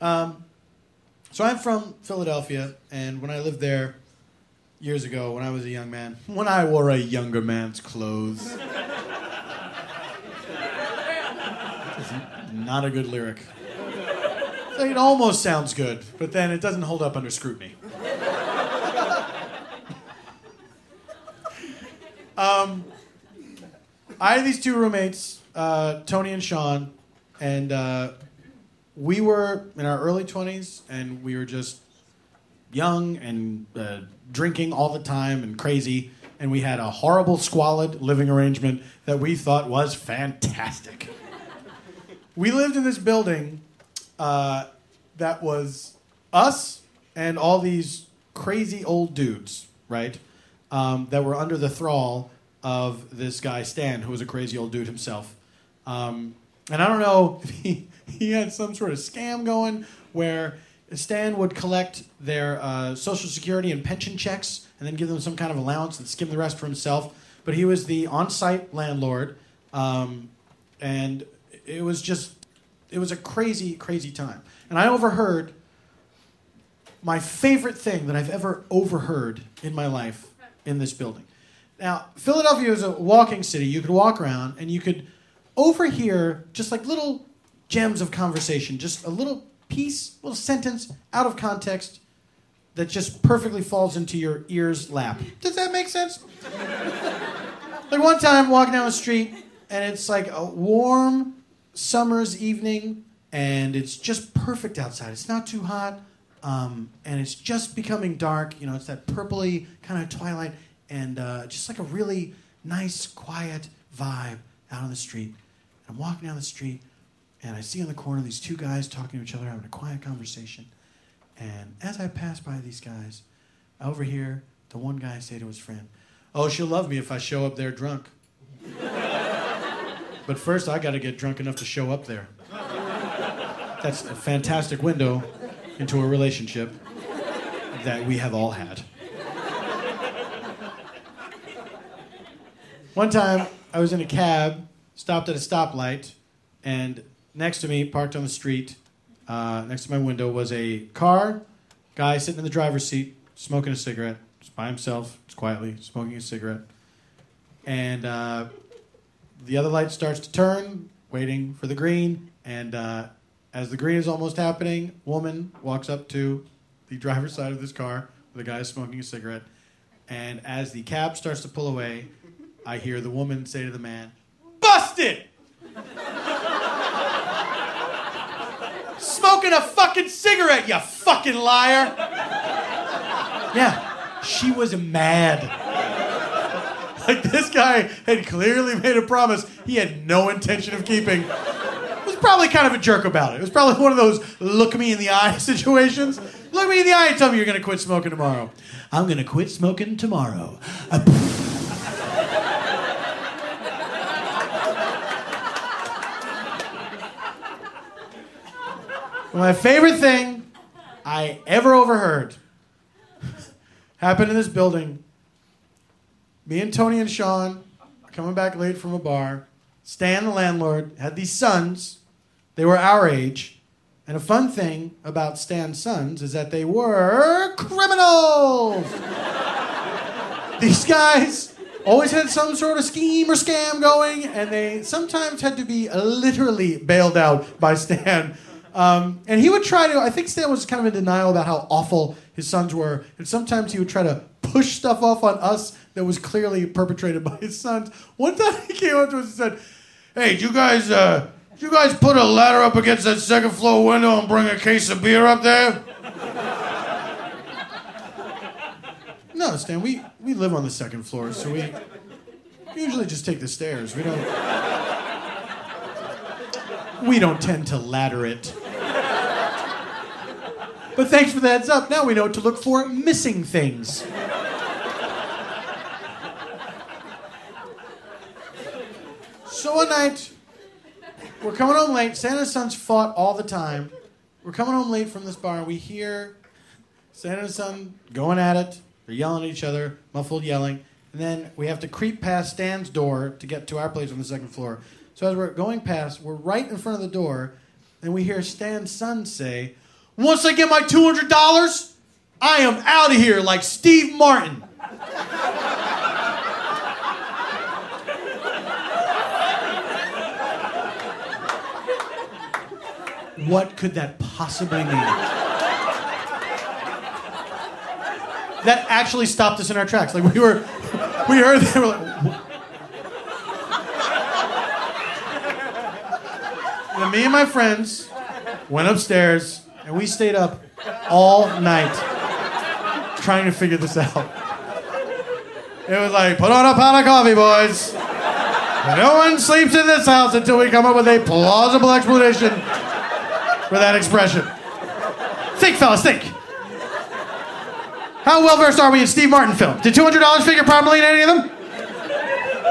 So I'm from Philadelphia, and when I lived there years ago, when I was a young man, when I wore a younger man's clothes. It's not a good lyric. It almost sounds good, but then it doesn't hold up under scrutiny. I had these two roommates, Tony and Sean, and we were in our early 20s, and we were just young and drinking all the time and crazy, and we had a horrible, squalid living arrangement that we thought was fantastic. We lived in this building that was us and all these crazy old dudes, right, that were under the thrall of this guy, Stan, who was a crazy old dude himself. And I don't know if he had some sort of scam going where Stan would collect their Social Security and pension checks and then give them some kind of allowance and skim the rest for himself. But he was the on-site landlord, and it was a crazy, crazy time. And I overheard my favorite thing that I've ever overheard in my life in this building. Now, Philadelphia is a walking city. You could walk around and you could overhear just like little gems of conversation, just a little piece, little sentence out of context that just perfectly falls into your ear's lap. Does that make sense? Like one time walking down the street and it's like a warm summer's evening and it's just perfect outside. It's not too hot and it's just becoming dark. You know, it's that purpley kind of twilight and just like a really nice, quiet vibe out on the street. And I'm walking down the street and I see on the corner these two guys talking to each other, having a quiet conversation. And as I pass by these guys, I overhear the one guy say to his friend, "Oh, she'll love me if I show up there drunk. But first, I got to get drunk enough to show up there." That's a fantastic window into a relationship that we have all had. One time, I was in a cab, stopped at a stoplight, and next to me, parked on the street, next to my window, was a car, guy sitting in the driver's seat, smoking a cigarette, just by himself, just quietly, smoking a cigarette. And the other light starts to turn, waiting for the green, and as the green is almost happening, woman walks up to the driver's side of this car, where the guy is smoking a cigarette, and as the cab starts to pull away, I hear the woman say to the man, "Busted! Smoking a fucking cigarette, you fucking liar!" Yeah, she was mad. Like, this guy had clearly made a promise he had no intention of keeping. Was probably kind of a jerk about it. It was probably one of those look me in the eye situations. Look me in the eye and tell me you're going to quit smoking tomorrow. I'm going to quit smoking tomorrow. My favorite thing I ever overheard happened in this building. Me and Tony and Sean are coming back late from a bar. Stan, the landlord, had these sons. They were our age. And a fun thing about Stan's sons is that they were criminals. These guys always had some sort of scheme or scam going, and they sometimes had to be literally bailed out by Stan. And he would try to, I think Stan was kind of in denial about how awful his sons were, and sometimes he would try to push stuff off on us that was clearly perpetrated by his sons. One time he came up to us and said, "Hey, did you guys put a ladder up against that second floor window and bring a case of beer up there?" No, Stan, we live on the second floor, so we usually just take the stairs. We don't tend to ladder it. But thanks for the heads up. Now we know what to look for: missing things. So one night, we're coming home late. Santa's sons fought all the time. We're coming home late from this bar, and we hear Santa's son going at it. They're yelling at each other, muffled yelling. And then we have to creep past Stan's door to get to our place on the second floor. So as we're going past, we're right in front of the door, and we hear Stan's son say, Once I get my $200, I am out of here like Steve Martin. What could that possibly mean? That actually stopped us in our tracks. Like we heard they were like, what? And me and my friends went upstairs and we stayed up all night trying to figure this out. It was like, put on a pot of coffee, boys. No one sleeps in this house until we come up with a plausible explanation for that expression. Think, fellas, think. How well-versed are we in Steve Martin films? Did $200 figure prominently in any of them?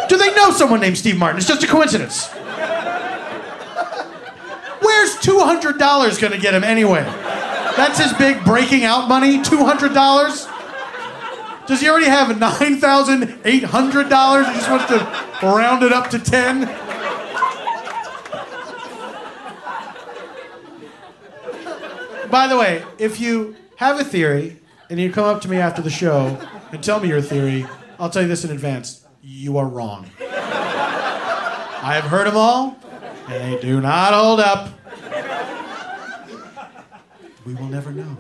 Do they know someone named Steve Martin? It's just a coincidence. Where's $200 gonna get him anyway? That's his big breaking out money, $200? Does he already have $9,800? He just wants to round it up to 10? By the way, if you have a theory and you come up to me after the show and tell me your theory, I'll tell you this in advance. You are wrong. I have heard them all, and they do not hold up. We will never know.